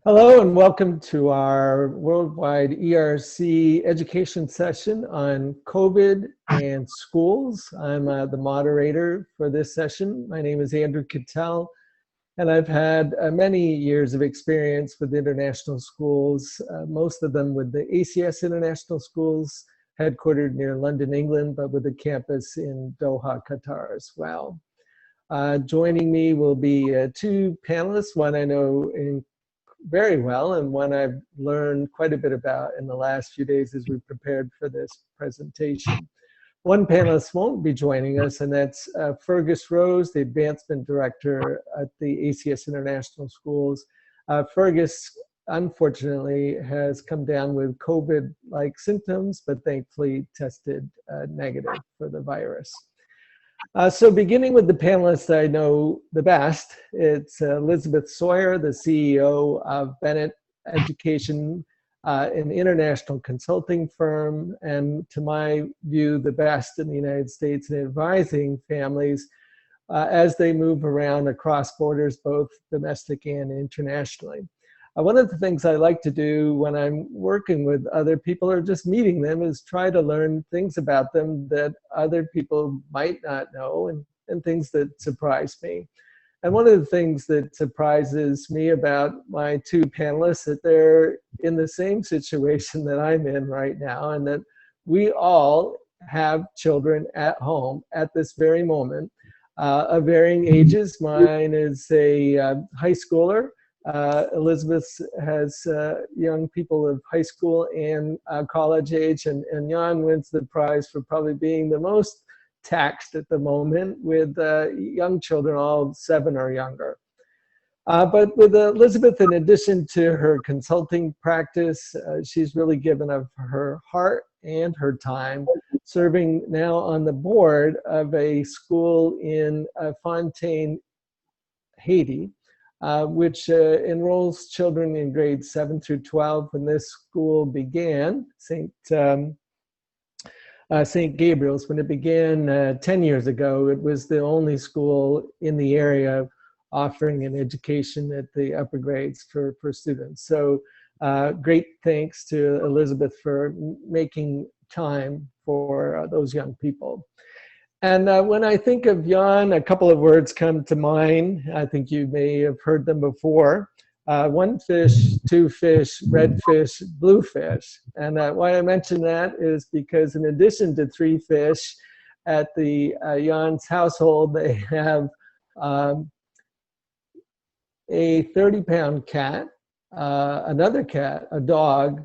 Hello and welcome to our worldwide ERC education session on COVID and schools. I'm the moderator for this session. My name is Andrew Kittell, and I've had many years of experience with international schools, most of them with the ACS International Schools, headquartered near London, England, but with a campus in Doha, Qatar as well. Joining me will be two panelists, one I know very well, and one I've learned quite a bit about in the last few days as we prepared for this presentation. One panelist won't be joining us, and that's Fergus Rose, the Advancement Director at the ACS International Schools. Fergus, unfortunately, has come down with COVID-like symptoms, but thankfully tested negative for the virus. So beginning with the panelists I know the best, it's Elizabeth Sawyer, the CEO of Bennett Education, an international consulting firm, and to my view, the best in the United States in advising families as they move around across borders, both domestic and internationally. One of the things I like to do when I'm working with other people or just meeting them is try to learn things about them that other people might not know and things that surprise me. And one of the things that surprises me about my two panelists that they're in the same situation that I'm in right now, and that we all have children at home at this very moment of varying ages. Mine is a high schooler. Elizabeth has young people of high school and college age, and Jan wins the prize for probably being the most taxed at the moment with young children, all 7 or younger. But with Elizabeth, in addition to her consulting practice, she's really given of her heart and her time, serving now on the board of a school in Fontaine, Haiti, which enrolls children in grades 7 through 12. When this school began, St. Gabriel's, when it began 10 years ago, it was the only school in the area offering an education at the upper grades for students. So great thanks to Elizabeth for making time for those young people. And when I think of Jan, a couple of words come to mind. I think you may have heard them before. 1 fish, 2 fish, red fish, blue fish. And why I mention that is because in addition to 3 fish at the Jan's household, they have a 30-pound cat, another cat, a dog,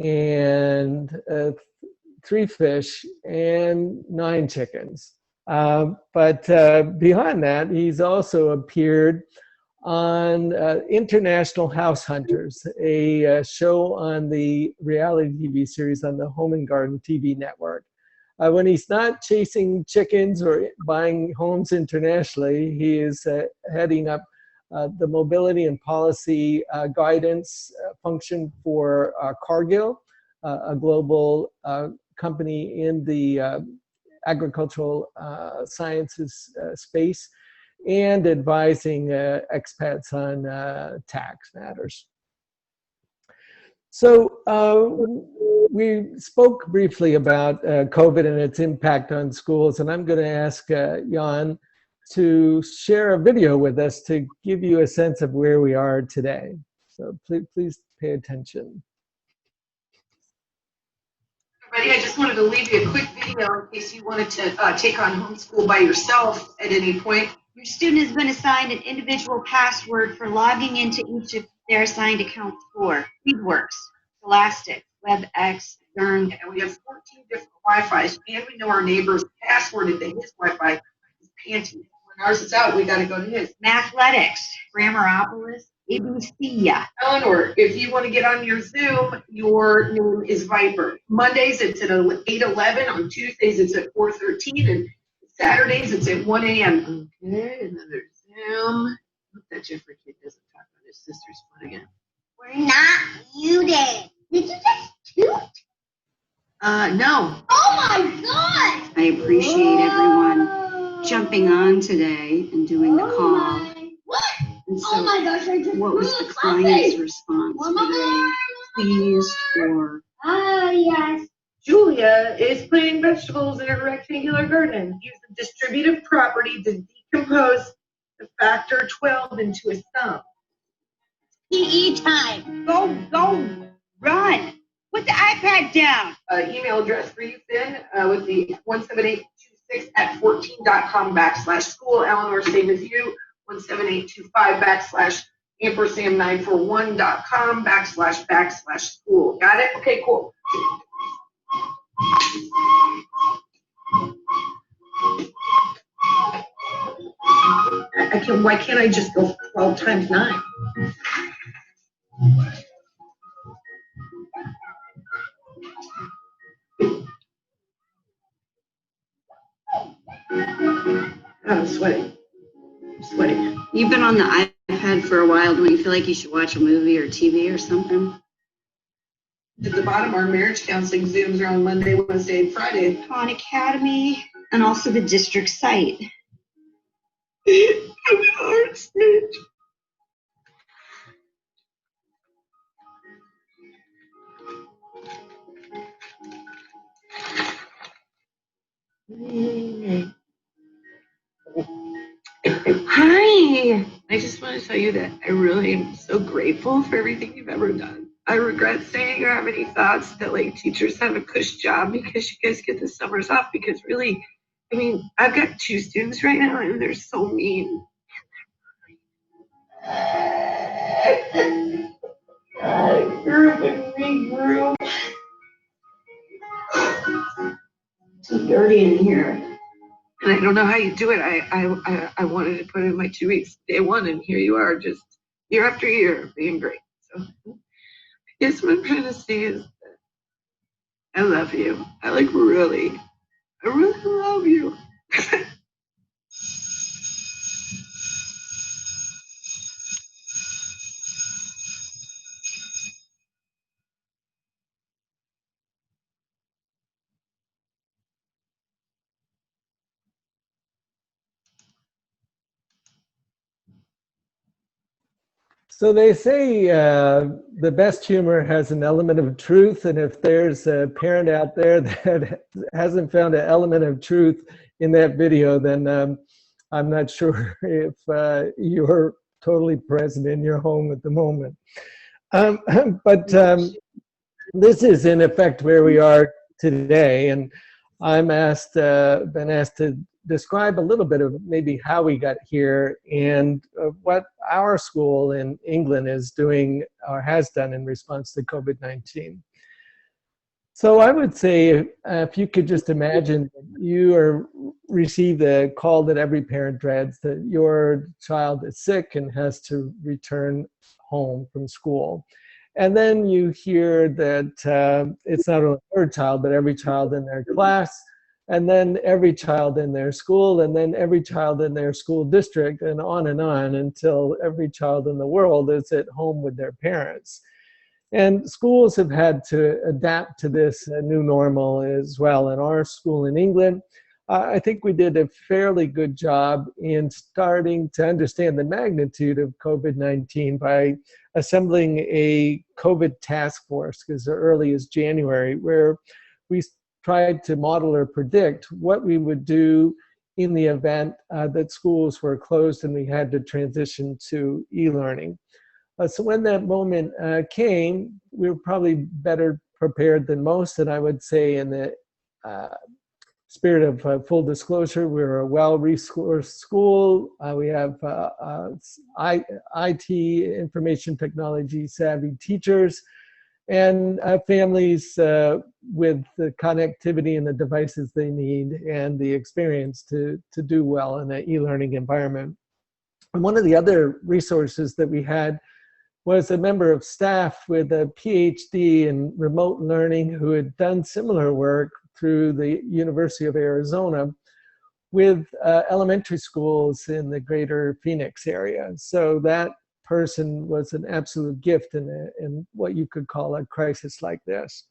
and 3 fish and 9 chickens. But beyond that, he's also appeared on International House Hunters, a show on the reality TV series on the Home and Garden TV network. When he's not chasing chickens or buying homes internationally, he is heading up the mobility and policy guidance function for Cargill, a global company in the agricultural sciences space, and advising expats on tax matters. So we spoke briefly about COVID and its impact on schools, and I'm going to ask Jan to share a video with us to give you a sense of where we are today. So please pay attention. I just wanted to leave you a quick video in case you wanted to take on homeschool by yourself at any point. Your student has been assigned an individual password for logging into each of their assigned accounts for Feedworks, Scholastic, WebEx, Learn. And we have 14 different Wi-Fis, and we know our neighbor's password if his Wi-Fi is Panty. When ours is out, we got to go to his. Mathletics, Grammaropolis, ABC. Eleanor, if you want to get on your Zoom, your name is Viper. Mondays, it's at 8:11. On Tuesdays, it's at 4:13. And Saturdays, it's at 1 a.m. Okay, another Zoom. I hope that Jeffrey kid doesn't talk about his sister's foot again. We're not muted. Did you just toot? No. Oh my God! I appreciate everyone jumping on today and doing the call. What? And Oh so my gosh, I just what was the blew client's coffee. response? One Were more. they pleased or? Ah, yes. Julia is planting vegetables in a rectangular garden. Use the distributive property to decompose the factor 12 into a sum. PE time. Go, run. Put the iPad down. Email address for you, Finn, with the 17826@14.com/school. Eleanor, same as you. 17825/941.com/school. Got it? Okay, cool. Why can't I just go 12 times 9? I'm sweating. You've been on the iPad for a while. Don't you feel like you should watch a movie or TV or something? At the bottom, our marriage counseling Zooms are on Monday, Wednesday, and Friday. Khan Academy and also the district site. I'm in art stage. Hi. I just want to tell you that I really am so grateful for everything you've ever done. I regret saying or have any thoughts that like teachers have a cush job because you guys get the summers off, because really, I mean, I've got 2 students right now and they're so mean. I grew up and regrew. So dirty in here. And I don't know how you do it. I wanted to put in my 2 weeks, day 1, and here you are, just year after year, being great. So I guess what I'm trying to say is that I love you. I really love you. So they say the best humor has an element of truth, and if there's a parent out there that hasn't found an element of truth in that video, then I'm not sure if you're totally present in your home at the moment. But this is in effect where we are today, and I'm been asked to describe a little bit of maybe how we got here and what our school in England is doing or has done in response to COVID-19. So I would say if you could just imagine you receive the call that every parent dreads, that your child is sick and has to return home from school. And then you hear that it's not only your child, but every child in their class, and then every child in their school, and then every child in their school district, and on until every child in the world is at home with their parents. And schools have had to adapt to this new normal as well. In our school in England, I think we did a fairly good job in starting to understand the magnitude of COVID-19 by assembling a COVID task force as early as January, where we tried to model or predict what we would do in the event that schools were closed and we had to transition to e-learning. So when that moment came, we were probably better prepared than most, and I would say in the spirit of full disclosure, we're a well-resourced school. We have IT, information technology savvy teachers, and families with the connectivity and the devices they need and the experience to do well in an e-learning environment. And one of the other resources that we had was a member of staff with a PhD in remote learning who had done similar work through the University of Arizona with elementary schools in the greater Phoenix area. So that person was an absolute gift in what you could call a crisis like this.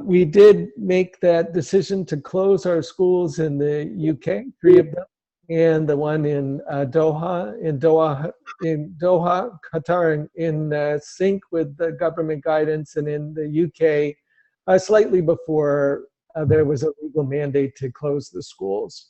We did make that decision to close our schools in the UK, 3 of them, and the one in Doha, Qatar, in sync with the government guidance, and in the UK, slightly before there was a legal mandate to close the schools.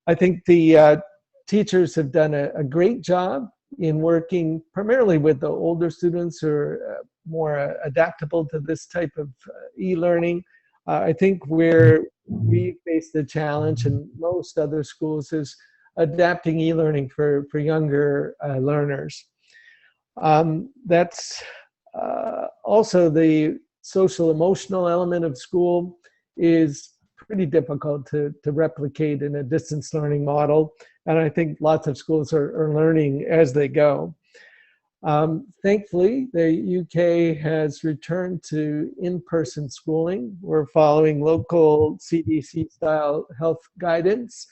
I think the teachers have done a great job in working primarily with the older students who are more adaptable to this type of e-learning. I think where we face the challenge, and most other schools, is adapting e-learning for younger learners. That's also the social emotional element of school is pretty difficult to replicate in a distance learning model. And I think lots of schools are learning as they go. Thankfully, the UK has returned to in-person schooling. We're following local CDC-style health guidance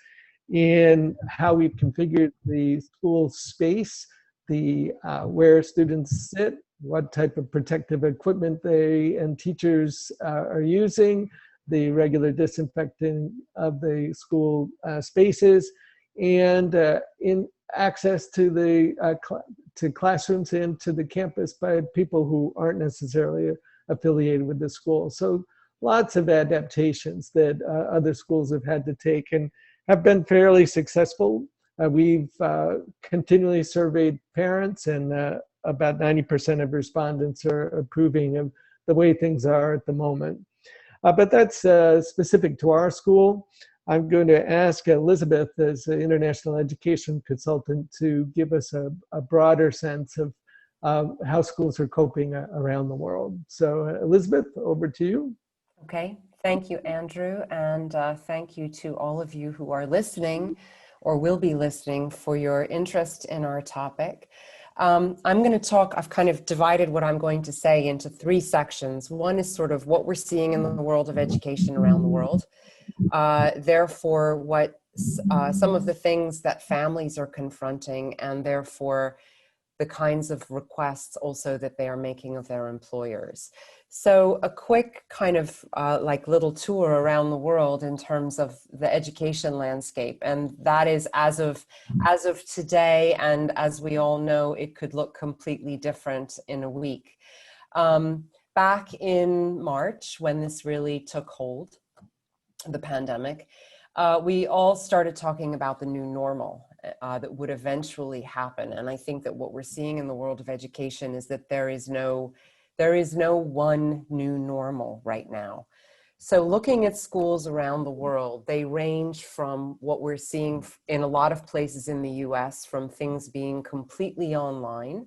in how we've configured the school space, where students sit, what type of protective equipment they and teachers are using, the regular disinfecting of the school spaces, and in access to the to classrooms and to the campus by people who aren't necessarily affiliated with the school. So lots of adaptations that other schools have had to take and have been fairly successful. We've continually surveyed parents, and about 90% of respondents are approving of the way things are at the moment. But that's specific to our school. I'm going to ask Elizabeth, as an international education consultant, to give us a broader sense of how schools are coping around the world. So Elizabeth, over to you. Okay, thank you, Andrew, and thank you to all of you who are listening or will be listening for your interest in our topic. I'm going to talk, I've kind of divided what I'm going to say into three sections. One is sort of what we're seeing in the world of education around the world. Therefore, what some of the things that families are confronting, and therefore the kinds of requests also that they are making of their employers. So a quick kind of like little tour around the world in terms of the education landscape. And that is as of today, and as we all know, it could look completely different in a week. Back in March, when this really took hold, the pandemic, we all started talking about the new normal that would eventually happen. And I think that what we're seeing in the world of education is that there is no one new normal right now. So looking at schools around the world, they range from what we're seeing in a lot of places in the US, from things being completely online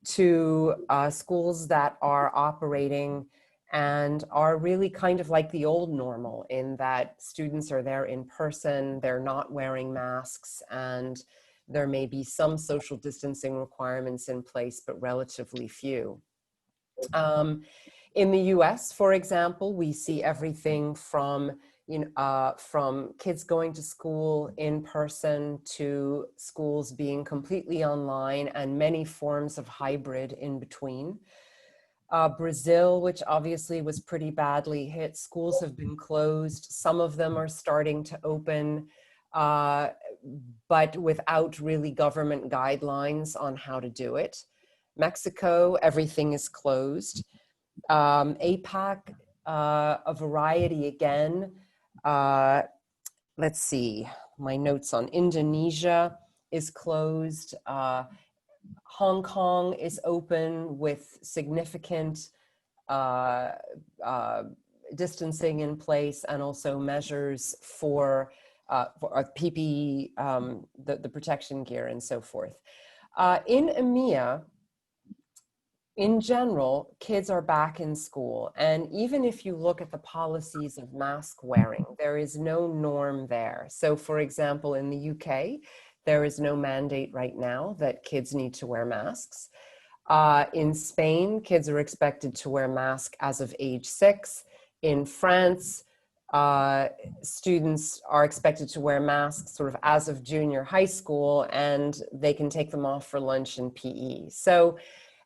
to schools that are operating and are really kind of like the old normal, in that students are there in person, they're not wearing masks, and there may be some social distancing requirements in place, but relatively few. In the US, for example, we see everything from from kids going to school in person to schools being completely online, and many forms of hybrid in between. Brazil, which obviously was pretty badly hit, schools have been closed. Some of them are starting to open, but without really government guidelines on how to do it. Mexico, everything is closed. APAC, a variety again. Let's see, my notes on Indonesia is closed. Hong Kong is open with significant distancing in place, and also measures for PPE, the protection gear and so forth. In EMEA, in general, kids are back in school. And even if you look at the policies of mask wearing, there is no norm there. So for example, in the UK, there is no mandate right now that kids need to wear masks. In Spain, kids are expected to wear masks as of age 6. In France, students are expected to wear masks sort of as of junior high school, and they can take them off for lunch and PE. So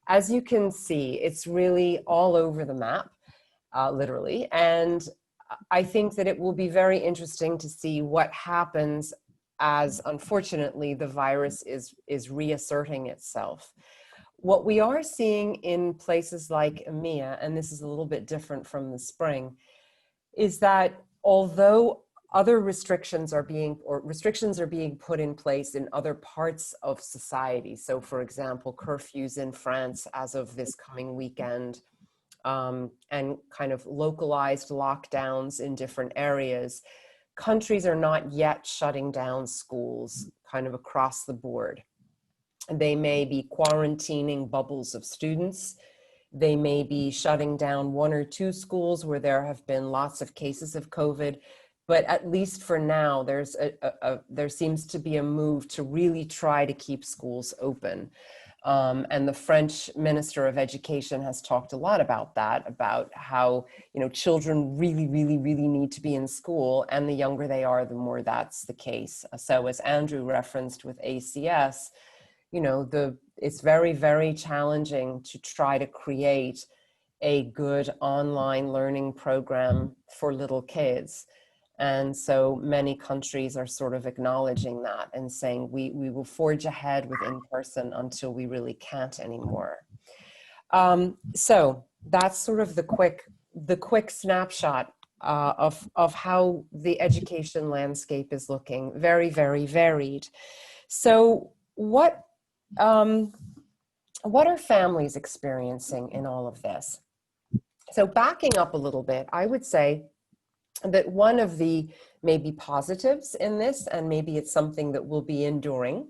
as you can see, it's really all over the map, literally. And I think that it will be very interesting to see what happens as unfortunately the virus is reasserting itself. What we are seeing in places like EMEA, and this is a little bit different from the spring, is that although other restrictions are being put in place in other parts of society. So for example, curfews in France as of this coming weekend, and kind of localized lockdowns in different areas. Countries are not yet shutting down schools kind of across the board. They may be quarantining bubbles of students. They may be shutting down 1 or 2 schools where there have been lots of cases of COVID. But at least for now, there seems to be a move to really try to keep schools open. And the French Minister of Education has talked a lot about that, about how, you know, children really, really, really need to be in school, and the younger they are, the more that's the case. So as Andrew referenced with ACS, you know, it's very, very challenging to try to create a good online learning program for little kids. And so many countries are sort of acknowledging that and saying we will forge ahead with in-person until we really can't anymore. So that's sort of the quick snapshot of how the education landscape is looking. Very, very varied. So what are families experiencing in all of this? So backing up a little bit, I would say that one of the maybe positives in this, and maybe it's something that will be enduring,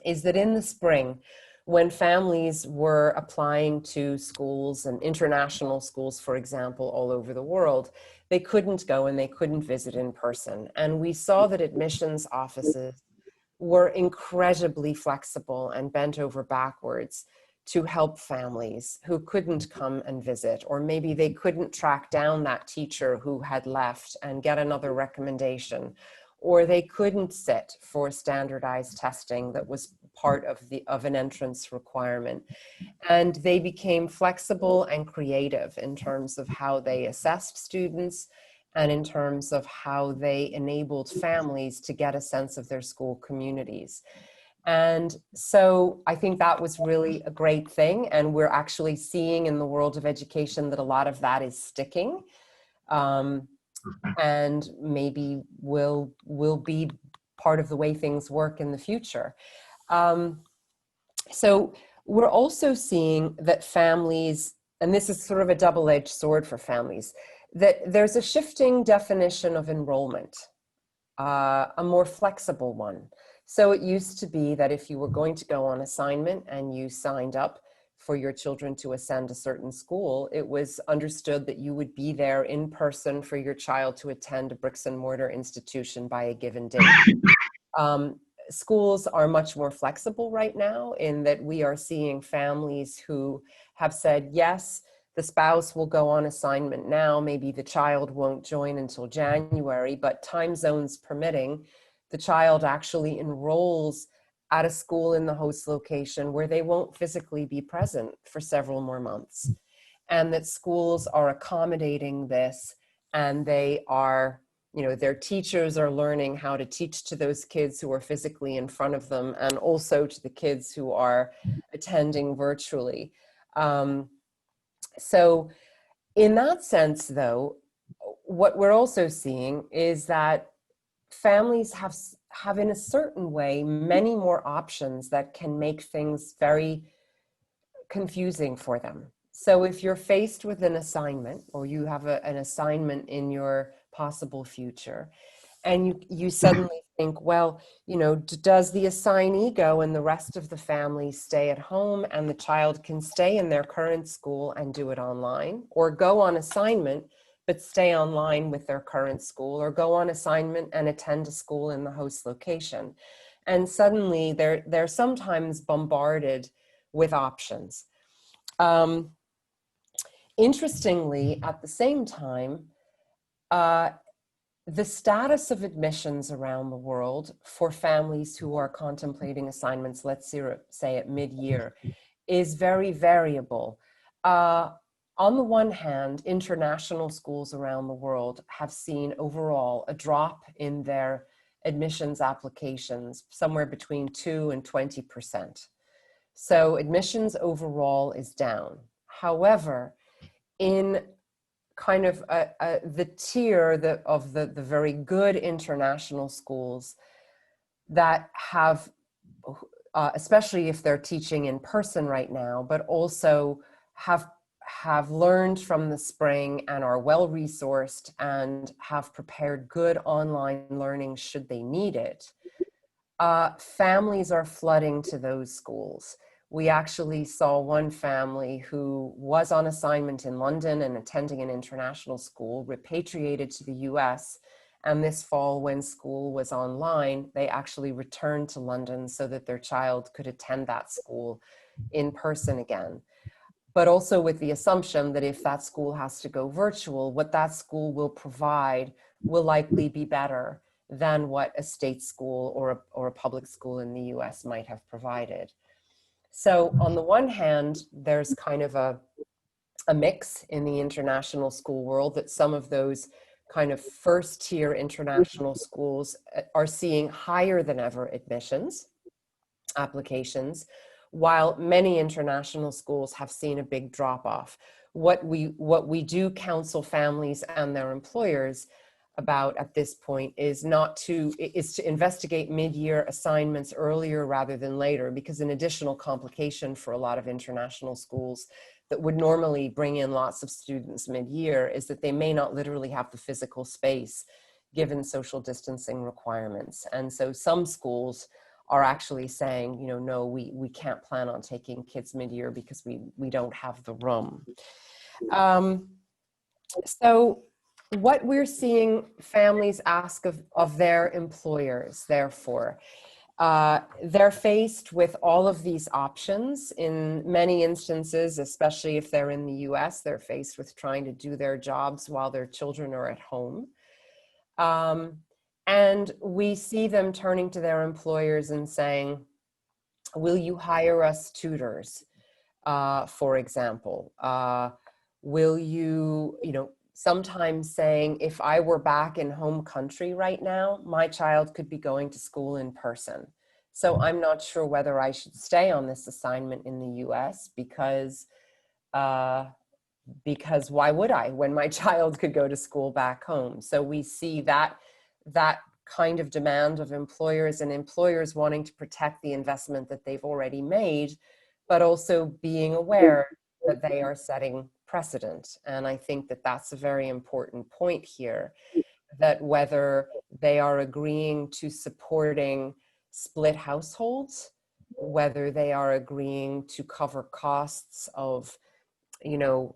is that in the spring, when families were applying to schools and international schools, for example, all over the world, they couldn't go and they couldn't visit in person. And we saw that admissions offices were incredibly flexible and bent over backwards to help families who couldn't come and visit, or maybe they couldn't track down that teacher who had left and get another recommendation, or they couldn't sit for standardized testing that was part of an entrance requirement. And they became flexible and creative in terms of how they assessed students and in terms of how they enabled families to get a sense of their school communities. And so I think that was really a great thing. And we're actually seeing in the world of education that a lot of that is sticking, and maybe will be part of the way things work in the future. So we're also seeing that families, and this is sort of a double-edged sword for families, that there's a shifting definition of enrollment, a more flexible one. So it used to be that if you were going to go on assignment and you signed up for your children to attend a certain school, it was understood that you would be there in person for your child to attend a bricks and mortar institution by a given date. Schools are much more flexible right now in that we are seeing families who have said, yes, the spouse will go on assignment now, maybe the child won't join until January, but time zones permitting, the child actually enrolls at a school in the host location where they won't physically be present for several more months. And that schools are accommodating this, and they are, you know, their teachers are learning how to teach to those kids who are physically in front of them, and also to the kids who are attending virtually. So in that sense, though, what we're also seeing is that families have in a certain way many more options that can make things very confusing for them. So if you're faced with an assignment, or you have an assignment in your possible future, and you suddenly think, well, you know, does the assignee go and the rest of the family stay at home and the child can stay in their current school and do it online, or go on assignment but stay online with their current school, or go on assignment and attend a school in the host location? And suddenly they're sometimes bombarded with options. Interestingly, at the same time, the status of admissions around the world for families who are contemplating assignments, let's say at mid-year, is very variable. On the one hand, international schools around the world have seen overall a drop in their admissions applications, somewhere between 2 and 20%. So admissions overall is down. However, in kind of the tier of the very good international schools that have, especially if they're teaching in person right now, but also have learned from the spring and are well resourced and have prepared good online learning should they need it, families are flooding to those schools. We actually saw one family who was on assignment in London and attending an international school, repatriated to the US, and this fall when school was online, they actually returned to London so that their child could attend that school in person again. But also with the assumption that if that school has to go virtual, what that school will provide will likely be better than what a state school or a public school in the US might have provided. So on the one hand, there's kind of a mix in the international school world that some of those kind of first tier international schools are seeing higher than ever admissions applications, while many international schools have seen a big drop off. What we do counsel families and their employers about at this point is to investigate mid-year assignments earlier rather than later, because an additional complication for a lot of international schools that would normally bring in lots of students mid-year is that they may not literally have the physical space given social distancing requirements. And so some schools are actually saying, you know, no, we can't plan on taking kids mid-year because we don't have the room. So what we're seeing families ask of their employers, therefore, they're faced with all of these options. In many instances, especially if they're in the US, they're faced with trying to do their jobs while their children are at home. And we see them turning to their employers and saying, will you hire us tutors, for example? Will you, sometimes saying, if I were back in home country right now, my child could be going to school in person. So I'm not sure whether I should stay on this assignment in the US because why would I when my child could go to school back home? So we see that kind of demand of employers, and employers wanting to protect the investment that they've already made, but also being aware that they are setting precedent. And I think that that's a very important point here, that whether they are agreeing to supporting split households, whether they are agreeing to cover costs of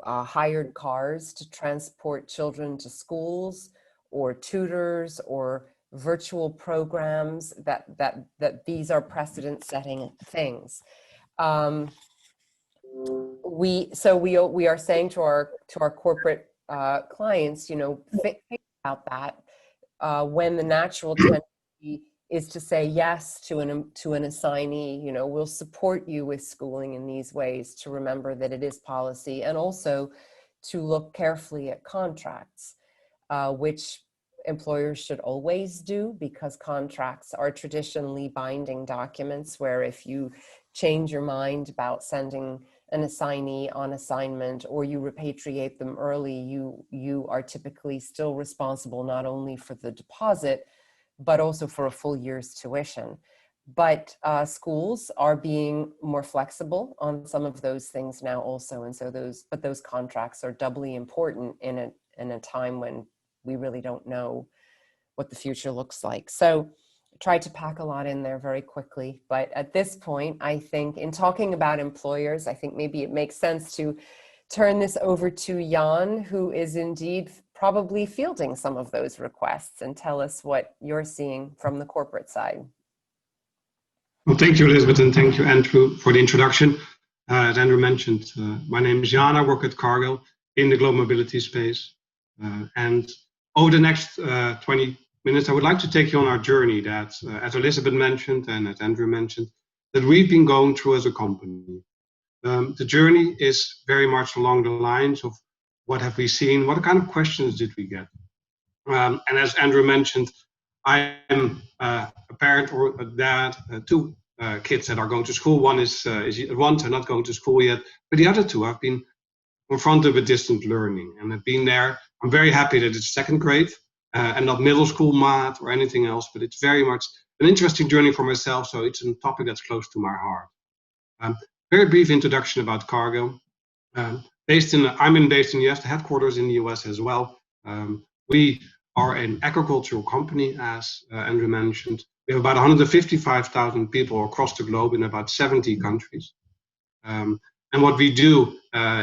hired cars to transport children to schools, or tutors, or virtual programs, that these are precedent setting things. We are saying to our corporate clients, think about that when the natural tendency is to say yes to an assignee. We'll support you with schooling in these ways, to remember that it is policy, and also to look carefully at contracts, which employers should always do, because contracts are traditionally binding documents where if you change your mind about sending an assignee on assignment, or you repatriate them early, you are typically still responsible not only for the deposit, but also for a full year's tuition. But schools are being more flexible on some of those things now also, and so those contracts are doubly important in a time when we really don't know what the future looks like. So I tried to pack a lot in there very quickly, but at this point, I think in talking about employers, I think maybe it makes sense to turn this over to Jan, who is indeed probably fielding some of those requests, and tell us what you're seeing from the corporate side. Well, thank you, Elizabeth, and thank you, Andrew, for the introduction. As Andrew mentioned, my name is Jan. I work at Cargill in the global mobility space. And over the next 20 minutes, I would like to take you on our journey that, as Elizabeth mentioned and as Andrew mentioned, that we've been going through as a company. The journey is very much along the lines of what have we seen, what kind of questions did we get? And as Andrew mentioned, I'm a parent or a dad, two kids that are going to school. One is not going to school yet, but the other two have been confronted with distant learning and have been there. I'm very happy that it's second grade and not middle school math or anything else, but it's very much an interesting journey for myself, so it's a topic that's close to my heart. Very brief introduction about Cargill. I'm based in the US, the headquarters in the US as well. We are an agricultural company, as Andrew mentioned. We have about 155,000 people across the globe in about 70 countries. And what we do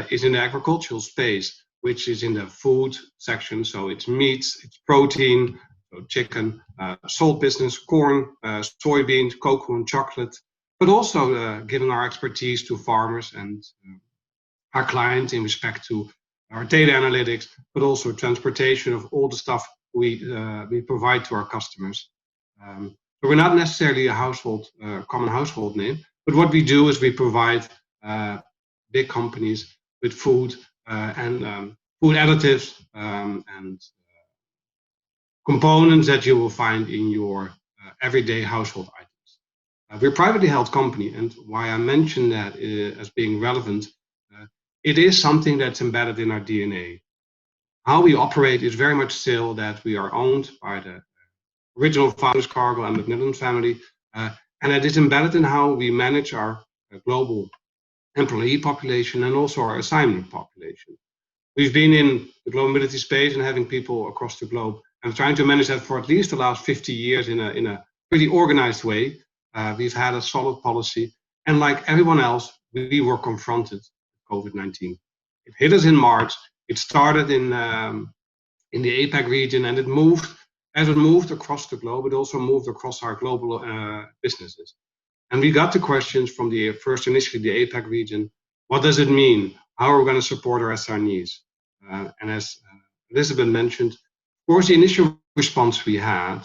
is in the agricultural space, which is in the food section. So it's meats, it's protein, so chicken, salt business, corn, soybeans, cocoa and chocolate, but also giving our expertise to farmers and our clients in respect to our data analytics, but also transportation of all the stuff we provide to our customers. So we're not necessarily a common household name, but what we do is we provide big companies with food and food additives and components that you will find in your everyday household items. We're a privately held company, and why I mention that as being relevant, it is something that's embedded in our DNA. How we operate is very much still that we are owned by the original founders, Cargill and McNiven family, and it is embedded in how we manage our global employee population and also our assignment population. We've been in the global mobility space and having people across the globe and trying to manage that for at least the last 50 years in a pretty organized way. We've had a solid policy, and like everyone else, we were confronted with COVID-19. It hit us in March. It started in the APAC region, and as it moved across the globe, it also moved across our global businesses. And we got the questions from initially the APAC region. What does it mean? How are we going to support our SRNEs? And as Elizabeth mentioned, of course, the initial response we had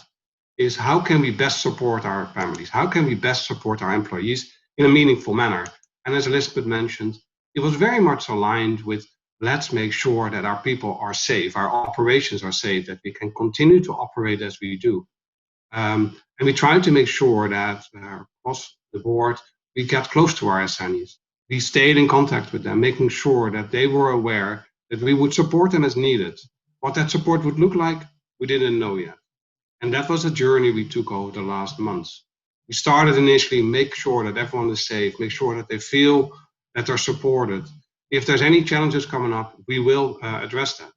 is how can we best support our families? How can we best support our employees in a meaningful manner? And as Elizabeth mentioned, it was very much aligned with let's make sure that our people are safe, our operations are safe, that we can continue to operate as we do. And we tried to make sure that across the board, we got close to our SRNEs. We stayed in contact with them, making sure that they were aware that we would support them as needed. What that support would look like, we didn't know yet. And that was a journey we took over the last months. We started initially, make sure that everyone is safe, make sure that they feel that they're supported. If there's any challenges coming up, we will address that.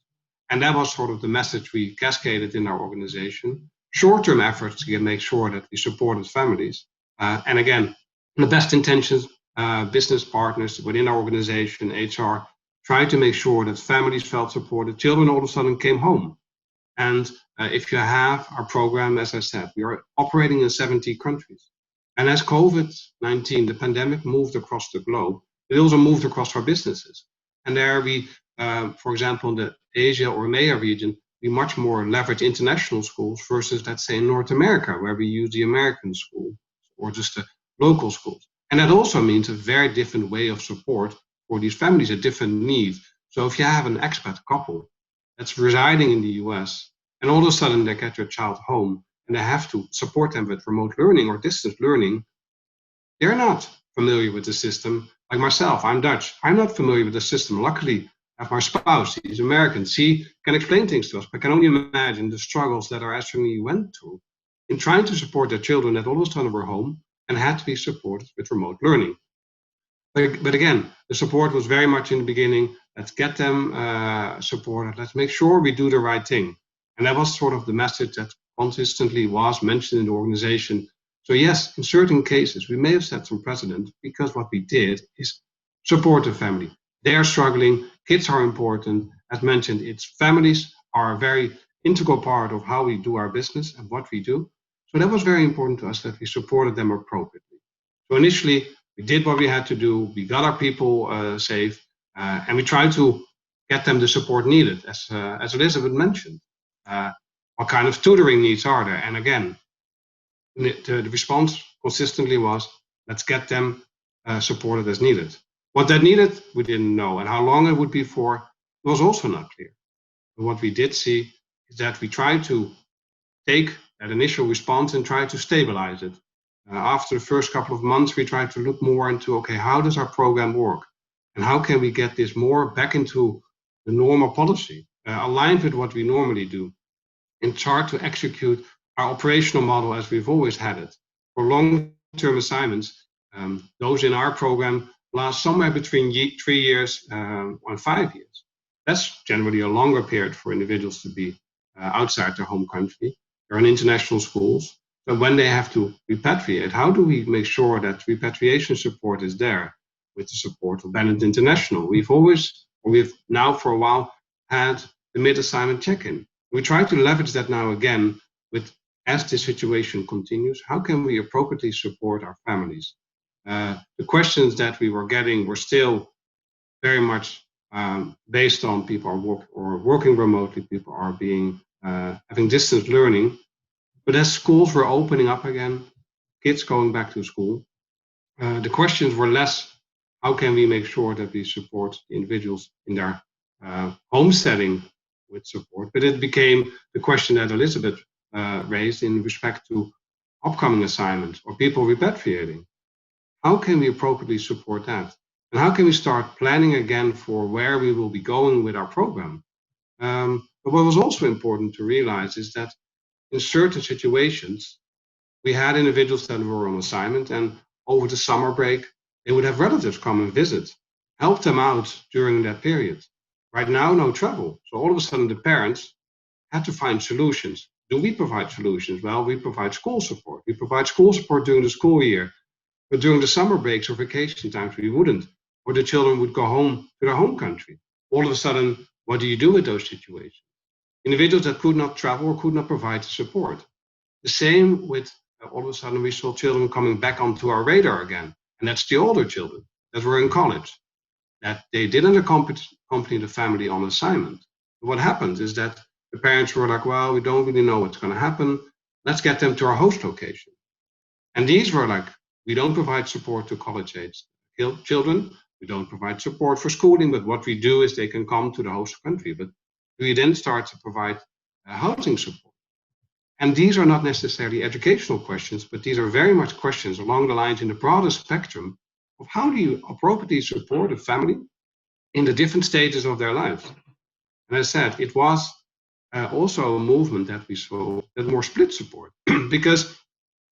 And that was sort of the message we cascaded in our organization. Short-term efforts to make sure that we supported families. And again, the best intentions, business partners within our organization, HR, tried to make sure that families felt supported. Children all of a sudden came home. And if you have our program, as I said, we are operating in 70 countries. And as COVID-19, the pandemic moved across the globe, it also moved across our businesses. And there we, for example, in the Asia or EMEA region, we much more leverage international schools versus, let's say, in North America, where we use the American school or just the local schools. And that also means a very different way of support for these families, a different need. So if you have an expat couple that's residing in the US, and all of a sudden they get their child home and they have to support them with remote learning or distance learning, they're not familiar with the system. Like myself, I'm Dutch. I'm not familiar with the system. Luckily, I have my spouse, he's American. He can explain things to us, but I can only imagine the struggles that our SME went through in trying to support their children that all of a sudden were home and had to be supported with remote learning. But again, the support was very much in the beginning. Let's get them supported. Let's make sure we do the right thing. And that was sort of the message that consistently was mentioned in the organization. So yes, in certain cases, we may have set some precedent because what we did is support the family. They are struggling. Kids are important. As mentioned, it's families are a very integral part of how we do our business and what we do. So that was very important to us that we supported them appropriately. So initially, we did what we had to do. We got our people safe, and we tried to get them the support needed, as Elizabeth mentioned. What kind of tutoring needs are there? And again, the response consistently was, let's get them supported as needed. What that needed, we didn't know. And how long it would be for was also not clear. But what we did see is that we tried to take that initial response and try to stabilize it. After the first couple of months, we tried to look more into, okay, how does our program work? And how can we get this more back into the normal policy, aligned with what we normally do, and start to execute our operational model as we've always had it. For long-term assignments, those in our program last somewhere between 3 years and 5 years. That's generally a longer period for individuals to be outside their home country. They're in international schools. But when they have to repatriate, how do we make sure that repatriation support is there with the support of Bennett International? We've now for a while had the mid-assignment check-in. We try to leverage that now again with, as the situation continues, how can we appropriately support our families? The questions that we were getting were still very much based on people are working remotely, people are having distance learning. But as schools were opening up again, kids going back to school, the questions were less, how can we make sure that we support the individuals in their home setting with support? But it became the question that Elizabeth raised in respect to upcoming assignments or people repatriating. How can we appropriately support that? And how can we start planning again for where we will be going with our program? But what was also important to realize is that in certain situations, we had individuals that were on assignment, and over the summer break, they would have relatives come and visit, help them out during that period. Right now, no travel. So all of a sudden, the parents had to find solutions. Do we provide solutions? Well, we provide school support. We provide school support during the school year, but during the summer breaks or vacation times, we wouldn't. Or the children would go home to their home country. All of a sudden, what do you do with those situations? Individuals that could not travel or could not provide the support. The same with, all of a sudden, we saw children coming back onto our radar again. And that's the older children that were in college, that they didn't accompany the family on assignment. But what happened is that the parents were like, well, we don't really know what's going to happen. Let's get them to our host location. And these were like, we don't provide support to college-age children. We don't provide support for schooling, but what we do is they can come to the host country. But we then start to provide housing support. And these are not necessarily educational questions, but these are very much questions along the lines in the broader spectrum of how do you appropriately support a family in the different stages of their lives. And as I said, it was also a movement that we saw that more split support because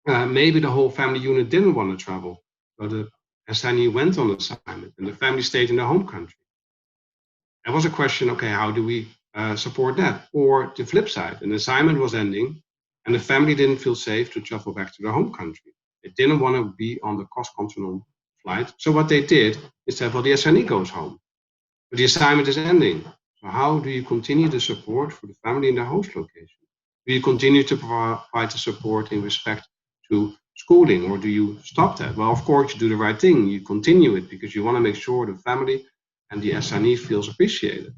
maybe the whole family unit didn't want to travel, but the assignee went on assignment and the family stayed in their home country. There was a question, okay, how do we support that? Or the flip side, an assignment was ending and the family didn't feel safe to travel back to their home country. They didn't want to be on the cross-continental flight. So what they did is said, well, the assignee goes home, but the assignment is ending. So how do you continue the support for the family in their host location? Do you continue to provide the support in respect to schooling, or do you stop that? Well, of course, you do the right thing. You continue it because you want to make sure the family and the assignee feels appreciated.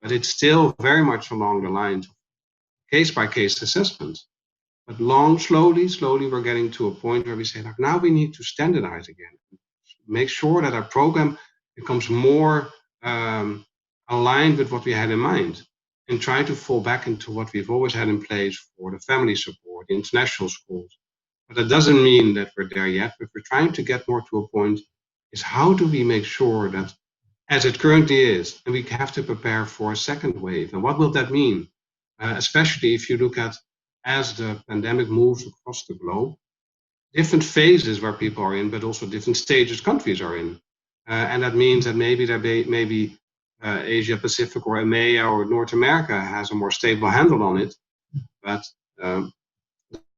But it's still very much along the lines of case-by-case assessments. But slowly, we're getting to a point where we say, like, now we need to standardize again. Make sure that our program becomes more aligned with what we had in mind and try to fall back into what we've always had in place for the family support, international schools. But that doesn't mean that we're there yet. But we're trying to get more to a point is how do we make sure that as it currently is, and we have to prepare for a second wave. And what will that mean? Especially if you look at as the pandemic moves across the globe, different phases where people are in, but also different stages countries are in. And that means that maybe Asia Pacific or EMEA or North America has a more stable handle on it. But the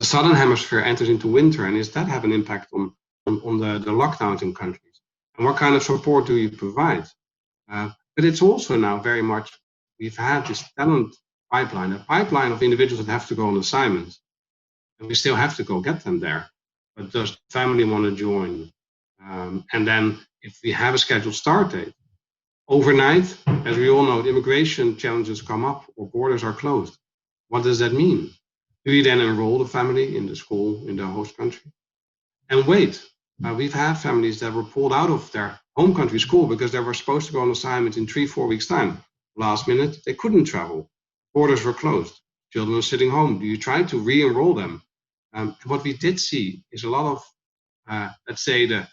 Southern Hemisphere enters into winter, and does that have an impact on the lockdowns in countries? And what kind of support do you provide? But it's also now very much, we've had this talent pipeline, a pipeline of individuals that have to go on assignments. And we still have to go get them there. But does the family want to join? And then if we have a scheduled start date, overnight, as we all know, the immigration challenges come up or borders are closed. What does that mean? Do you then enroll the family in the school in the host country? And wait, we've had families that were pulled out of their home country school because they were supposed to go on assignment in 3-4 weeks' time. Last minute, they couldn't travel. Borders were closed. children are sitting home? Do you try to re-enroll them? What we did see is a lot of, let's say, the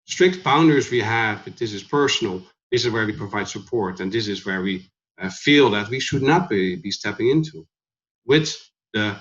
strict boundaries we have, that this is personal, this is where we provide support, and this is where we feel that we should not be stepping into. With the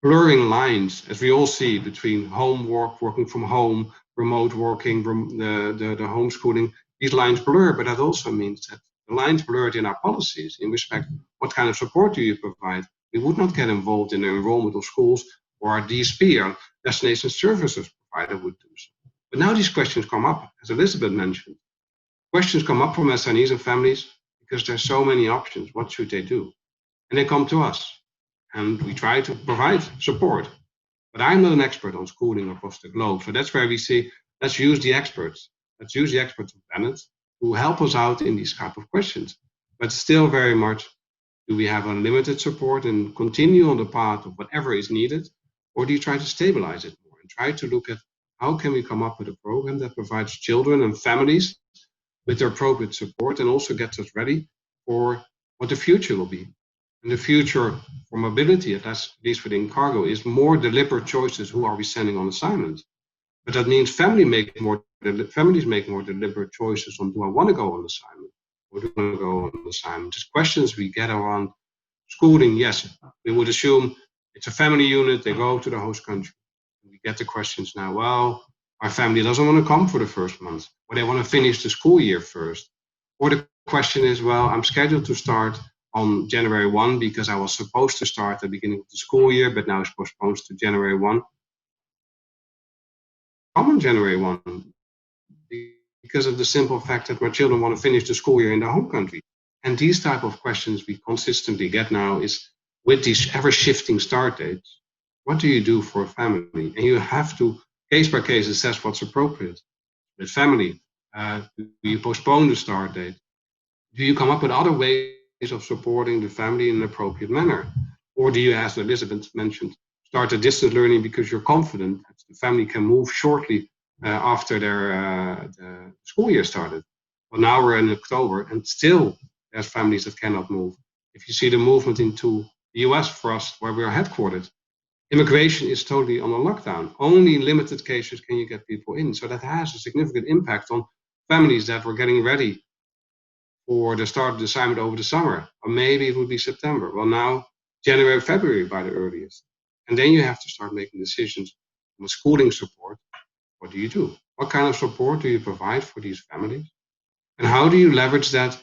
blurring lines, as we all see, between homework, working from home, remote working, the homeschooling, these lines blur, but that also means that the lines blurred in our policies in respect what kind of support do you provide. We would not get involved in the enrollment of schools, or our DSP, our destination services provider, would do so. But now these questions come up, as Elizabeth mentioned. Questions come up from SNEs and families because there's so many options. What should they do? And they come to us, and we try to provide support. But I'm not an expert on schooling across the globe, so that's where we say, let's use the experts. Let's use the experts of Bennett who help us out in these type of questions. But still very much, do we have unlimited support and continue on the path of whatever is needed? Or do you try to stabilize it more and try to look at how can we come up with a program that provides children and families with their appropriate support and also gets us ready for what the future will be? And the future for mobility, at least within Cargill, is more deliberate choices. Who are we sending on assignment? But that means families make more deliberate choices on, do I want to go on assignment? Or do I want to go on assignment? Just questions we get around schooling. Yes, we would assume it's a family unit, they go to the host country. We get the questions now, well, our family doesn't want to come for the first month, or they want to finish the school year first. Or the question is, well, I'm scheduled to start on January 1 because I was supposed to start at the beginning of the school year, but now it's postponed to January 1. Come on January 1 because of the simple fact that my children want to finish the school year in their home country. And these type of questions we consistently get now is, with these ever-shifting start dates, what do you do for a family? And you have to, case by case, assess what's appropriate. With family, do you postpone the start date? Do you come up with other ways of supporting the family in an appropriate manner? Or do you, as Elizabeth mentioned, start a distance learning because you're confident that the family can move shortly after their the school year started? Well, now we're in October and still there's families that cannot move. If you see the movement into the US for us, where we are headquartered, immigration is totally on a lockdown. Only in limited cases can you get people in. So that has a significant impact on families that were getting ready for the start of the assignment over the summer. Or maybe it would be September. Well, now January, February by the earliest. And then you have to start making decisions on schooling support. What do you do? What kind of support do you provide for these families? And how do you leverage that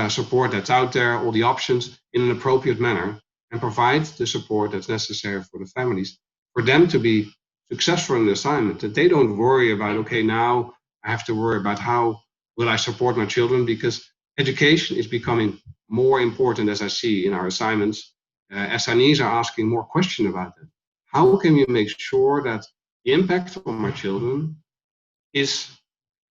support that's out there, all the options, in an appropriate manner, and provide the support that's necessary for the families, for them to be successful in the assignment, that they don't worry about, okay, now I have to worry about how will I support my children, because education is becoming more important, as I see in our assignments. SNEs are asking more questions about it. How can we make sure that the impact on my children is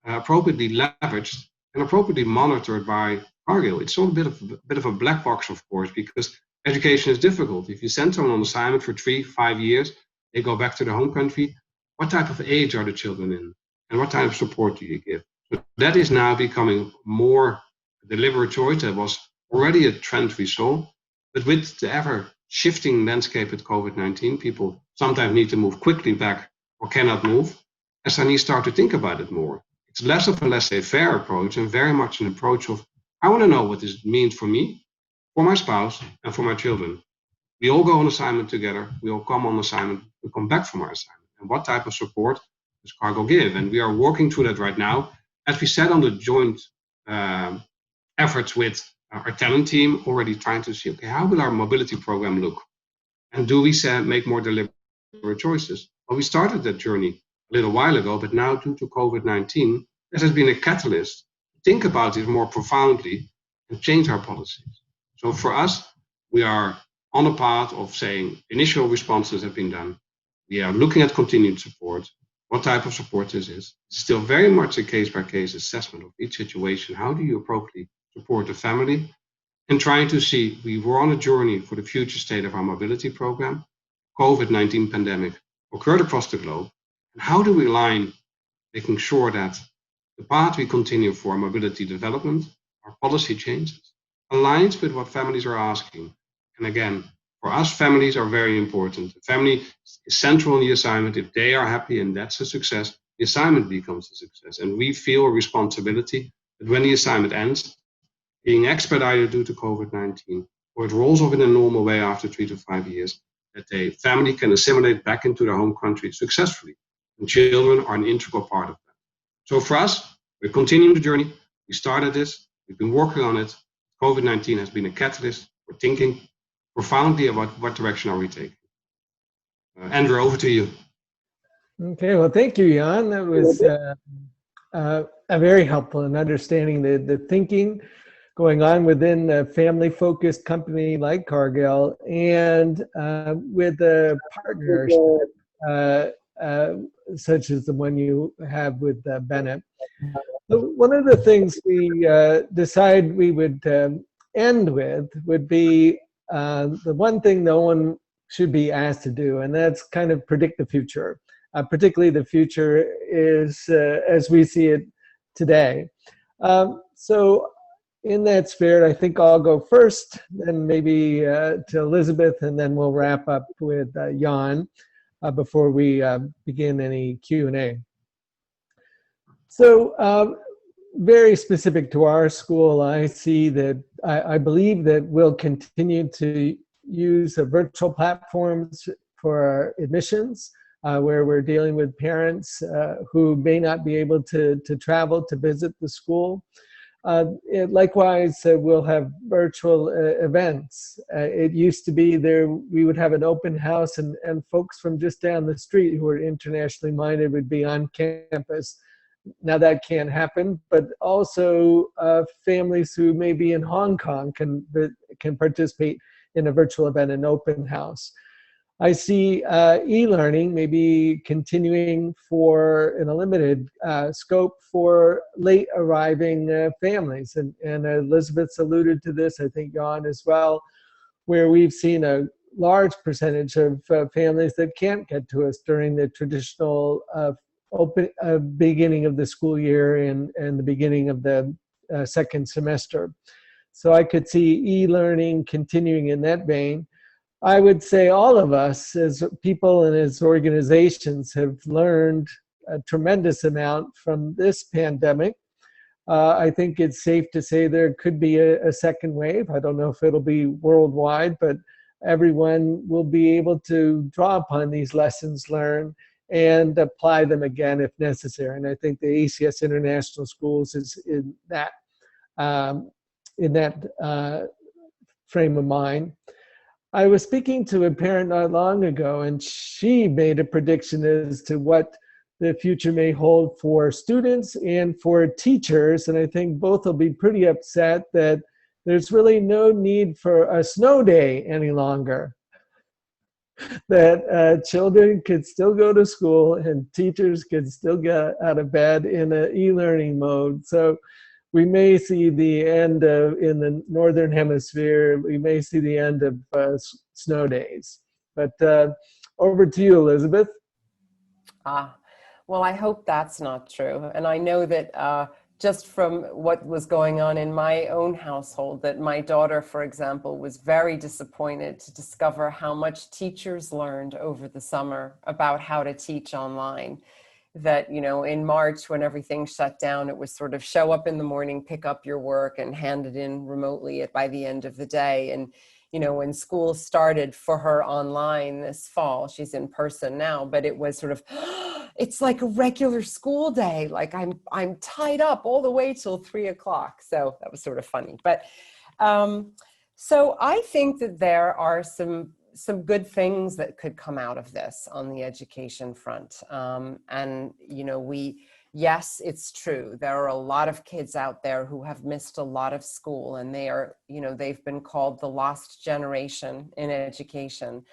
appropriately leveraged and appropriately monitored by Cargill? It's all a bit of a black box, of course, because education is difficult. If you send someone on assignment for 3-5 years, they go back to their home country, what type of age are the children in? And what type of support do you give? So that is now becoming more a deliberate choice. That was already a trend we saw. But with the ever-shifting landscape with COVID-19, people sometimes need to move quickly back or cannot move. SNEs start to think about it more. It's less of a laissez-faire approach and very much an approach of, I want to know what this means for me, for my spouse, and for my children. We all go on assignment together. We all come on assignment. We come back from our assignment. And what type of support does Cargill give? And we are working through that right now. As we said on the joint efforts with our talent team, already trying to see, okay, how will our mobility program look? And do we make more deliberate choices? Well, we started that journey a little while ago, but now due to COVID-19, this has been a catalyst to think about it more profoundly and change our policies. So for us, we are on a path of saying initial responses have been done. We are looking at continued support, what type of support this is. It's still very much a case-by-case assessment of each situation. How do you appropriately support the family? And trying to see, we were on a journey for the future state of our mobility program. COVID-19 pandemic occurred across the globe. And how do we align making sure that the path we continue for mobility development, our policy changes, aligns with what families are asking? And again, For us, families are very important. The family is central in the assignment. If they are happy and that's a success, the assignment becomes a success. And we feel a responsibility that when the assignment ends, being expedited due to COVID-19, or it rolls off in a normal way after 3 to 5 years, that a family can assimilate back into their home country successfully. And children are an integral part of that. So for us, we're continuing the journey. We started this, we've been working on it. COVID-19 has been a catalyst for thinking profoundly about what direction are we taking. Andrew, over to you. Okay, well, thank you, Jan. That was very helpful in understanding the thinking going on within a family-focused company like Cargill, and with a partnership such as the one you have with Bennett. So one of the things we decided we would end with would be the one thing no one should be asked to do, and that's kind of predict the future. Particularly the future is as we see it today. So in that spirit, I think I'll go first, then maybe to Elizabeth, and then we'll wrap up with Jan before we begin any Q&A. So very specific to our school, I see that I believe that we'll continue to use virtual platforms for our admissions, where we're dealing with parents who may not be able to travel to visit the school. Likewise, we'll have virtual events. It used to be we would have an open house, and folks from just down the street who are internationally minded would be on campus. Now that can't happen, but also families who may be in Hong Kong can participate in a virtual event, an open house. I see e-learning maybe continuing in a limited scope for late arriving families. And Elizabeth's alluded to this, I think Jan as well, where we've seen a large percentage of families that can't get to us during the traditional beginning of the school year and the beginning of the second semester. So I could see e-learning continuing in that vein. I would say all of us as people and as organizations have learned a tremendous amount from this pandemic. I think it's safe to say there could be a second wave. I don't know if it'll be worldwide, but everyone will be able to draw upon these lessons learned and apply them again if necessary. And I think the ACS International Schools is in that frame of mind. I was speaking to a parent not long ago, and she made a prediction as to what the future may hold for students and for teachers. And I think both will be pretty upset that there's really no need for a snow day any longer. That children could still go to school and teachers could still get out of bed in an e-learning mode. So we may see the end of, in the Northern Hemisphere, we may see the end of snow days. But over to you, Elizabeth. Well, I hope that's not true. And I know that just from what was going on in my own household, that my daughter, for example, was very disappointed to discover how much teachers learned over the summer about how to teach online. That, you know, in March when everything shut down, it was sort of show up in the morning, pick up your work and hand it in remotely by the end of the day. And, you know, when school started for her online this fall, she's in person now, but it was sort of, it's like a regular school day. Like I'm tied up all the way till 3 o'clock. So that was sort of funny. But so I think that there are some good things that could come out of this on the education front. And, you know, yes, it's true. There are a lot of kids out there who have missed a lot of school, and they are, you know, they've been called the lost generation in education.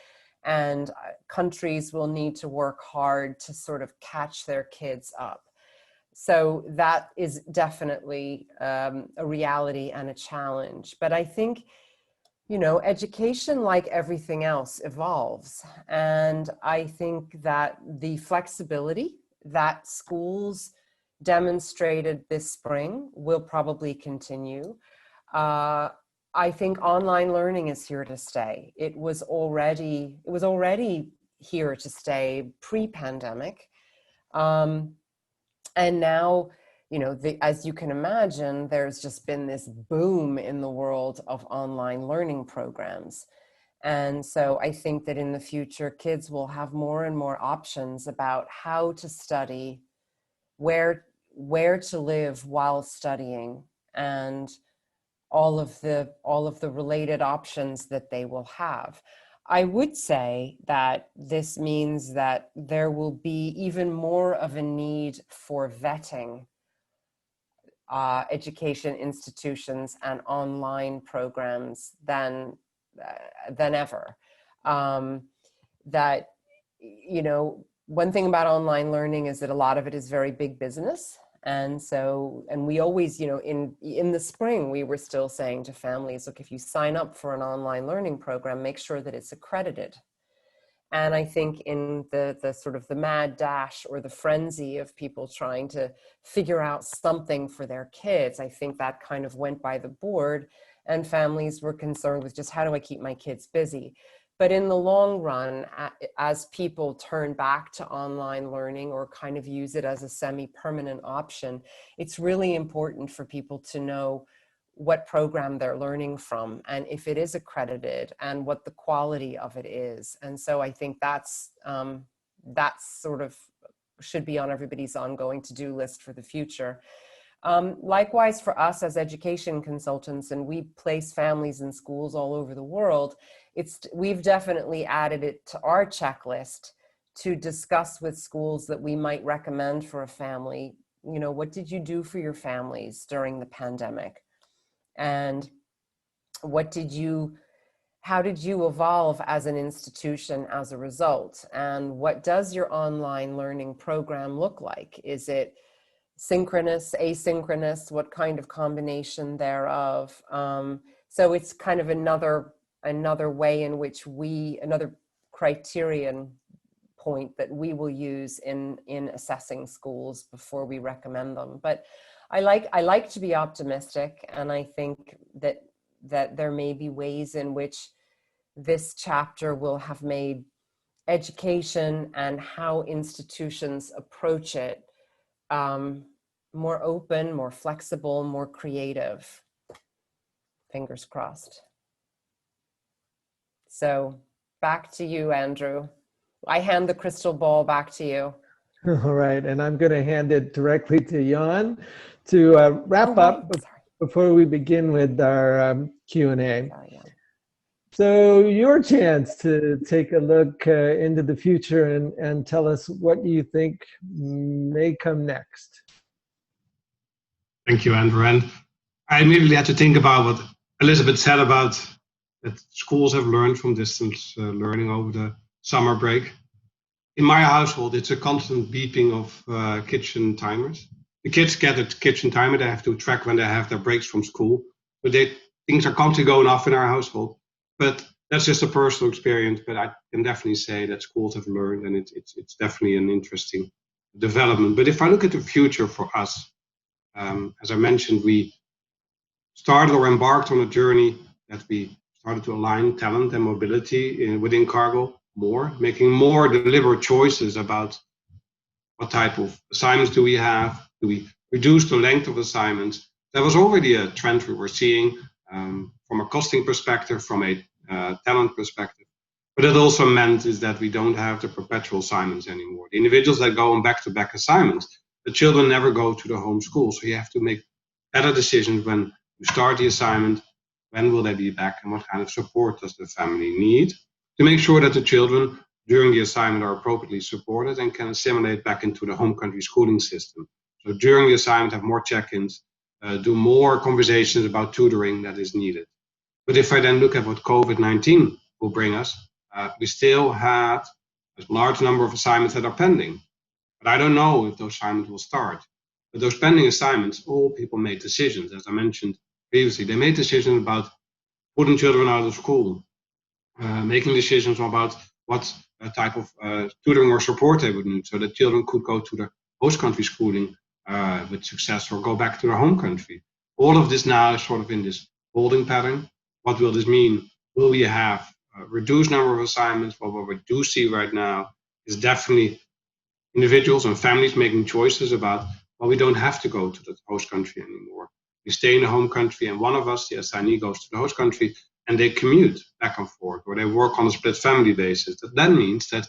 And countries will need to work hard to sort of catch their kids up. So that is definitely a reality and a challenge. But I think, you know, education, like everything else, evolves. And I think that the flexibility that schools demonstrated this spring will probably continue. I think online learning is here to stay. It was already here to stay pre-pandemic. And now, you know, as you can imagine, there's just been this boom in the world of online learning programs. And so I think that in the future, kids will have more and more options about how to study, where to live while studying, and all of the related options that they will have. I would say that this means that there will be even more of a need for vetting education institutions and online programs than ever. That, you know, one thing about online learning is that a lot of it is very big business. And so, and we always, you know, in the spring, we were still saying to families, look, if you sign up for an online learning program, make sure that it's accredited. And I think in the sort of the mad dash or the frenzy of people trying to figure out something for their kids, I think that kind of went by the board, and families were concerned with just how do I keep my kids busy? But in the long run, as people turn back to online learning or kind of use it as a semi-permanent option, it's really important for people to know what program they're learning from and if it is accredited and what the quality of it is. And so I think that's sort of should be on everybody's ongoing to-do list for the future. Likewise for us as education consultants, and we place families in schools all over the world, we've definitely added it to our checklist to discuss with schools that we might recommend for a family. You know, what did you do for your families during the pandemic? And how did you evolve as an institution as a result? And what does your online learning program look like? Is it synchronous, asynchronous? What kind of combination thereof? So it's kind of another way in which another criterion point that we will use in assessing schools before we recommend them. But I like to be optimistic, and I think that there may be ways in which this chapter will have made education and how institutions approach it more open, more flexible, more creative. Fingers crossed. So back to you, Andrew. I hand the crystal ball back to you. All right, and I'm going to hand it directly to Jan to wrap up before we begin with our Q&A. So your chance to take a look into the future and tell us what you think may come next. Thank you, Andrew. And I immediately had to think about what Elizabeth said about that schools have learned from distance learning over the summer break. In my household, it's a constant beeping of kitchen timers. The kids get a kitchen timer. They have to track when they have their breaks from school. But things are constantly going off in our household. But that's just a personal experience. But I can definitely say that schools have learned, and it's definitely an interesting development. But if I look at the future for us, as I mentioned, we started or embarked on a journey that we started to align talent and mobility within Cargill more, making more deliberate choices about what type of assignments do we have, do we reduce the length of assignments. That was already a trend we were seeing from a costing perspective, from a talent perspective. But it also meant is that we don't have the perpetual assignments anymore. The individuals that go on back-to-back assignments, the children never go to the home school. So you have to make better decisions when you start the assignment, when will they be back, and what kind of support does the family need to make sure that the children during the assignment are appropriately supported and can assimilate back into the home country schooling system. So during the assignment, have more check-ins, do more conversations about tutoring that is needed. But if I then look at what COVID-19 will bring us, we still had a large number of assignments that are pending. But I don't know if those assignments will start. But those pending assignments, all people made decisions. As I mentioned previously, they made decisions about putting children out of school, making decisions about what type of tutoring or support they would need so that children could go to the host country schooling with success or go back to their home country. All of this now is sort of in this holding pattern. What will this mean? Will we have a reduced number of assignments? Well, what we do see right now is definitely individuals and families making choices about, well, we don't have to go to the host country anymore. We stay in the home country, and one of us, the assignee, goes to the host country, and they commute back and forth, or they work on a split family basis. That means that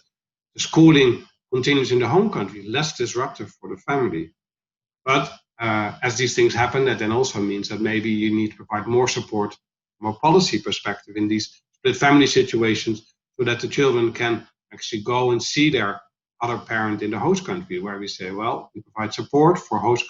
the schooling continues in the home country, less disruptive for the family. But as these things happen, that then also means that maybe you need to provide more support from a policy perspective in these split family situations, so that the children can actually go and see their other parent in the host country, where we say, well, we provide support for host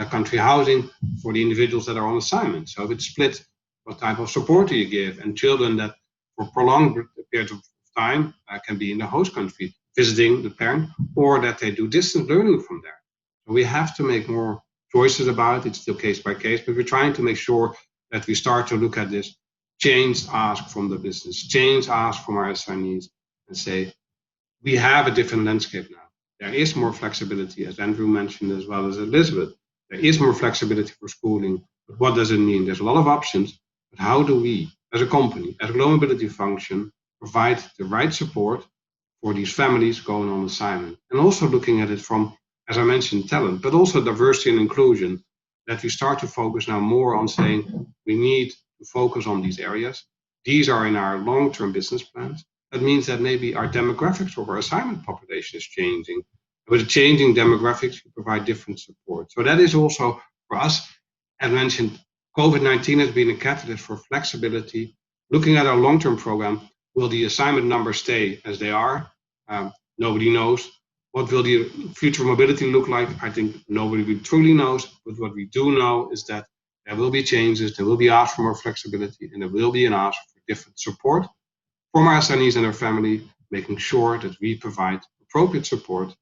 country housing for the individuals that are on assignment. So if it's split, what type of support do you give? And children that for prolonged periods of time can be in the host country visiting the parent, or that they do distance learning from there. So we have to make more choices about it. It's still case by case, but we're trying to make sure that we start to look at this change ask from the business, change ask from our assignees, and say, we have a different landscape now. There is more flexibility, as Andrew mentioned, as well as Elizabeth. There is more flexibility for schooling, but what does it mean? There's a lot of options, but how do we, as a company, as a global mobility function, provide the right support for these families going on assignment? And also looking at it from, as I mentioned, talent, but also diversity and inclusion, that we start to focus now more on saying we need to focus on these areas. These are in our long-term business plans. That means that maybe our demographics of our assignment population is changing. With the changing demographics, we provide different support. So that is also for us, as mentioned, COVID-19 has been a catalyst for flexibility. Looking at our long-term program, will the assignment numbers stay as they are? Nobody knows. What will the future mobility look like? I think nobody truly knows, but what we do know is that there will be changes, there will be ask for more flexibility, and there will be an ask for different support from our assignees and their family, making sure that we provide appropriate support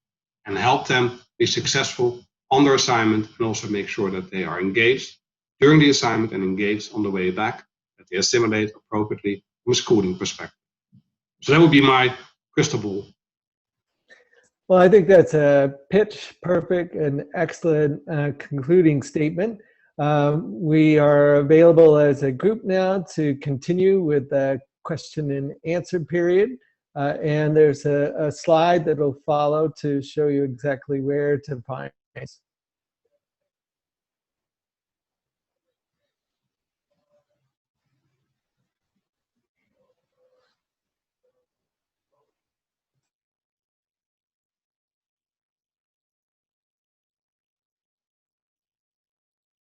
and help them be successful on their assignment, and also make sure that they are engaged during the assignment and engaged on the way back, that they assimilate appropriately from a schooling perspective. So that would be my crystal ball. Well, I think that's a pitch perfect and excellent concluding statement. We are available as a group now to continue with the question and answer period. And there's a slide that will follow to show you exactly where to find us.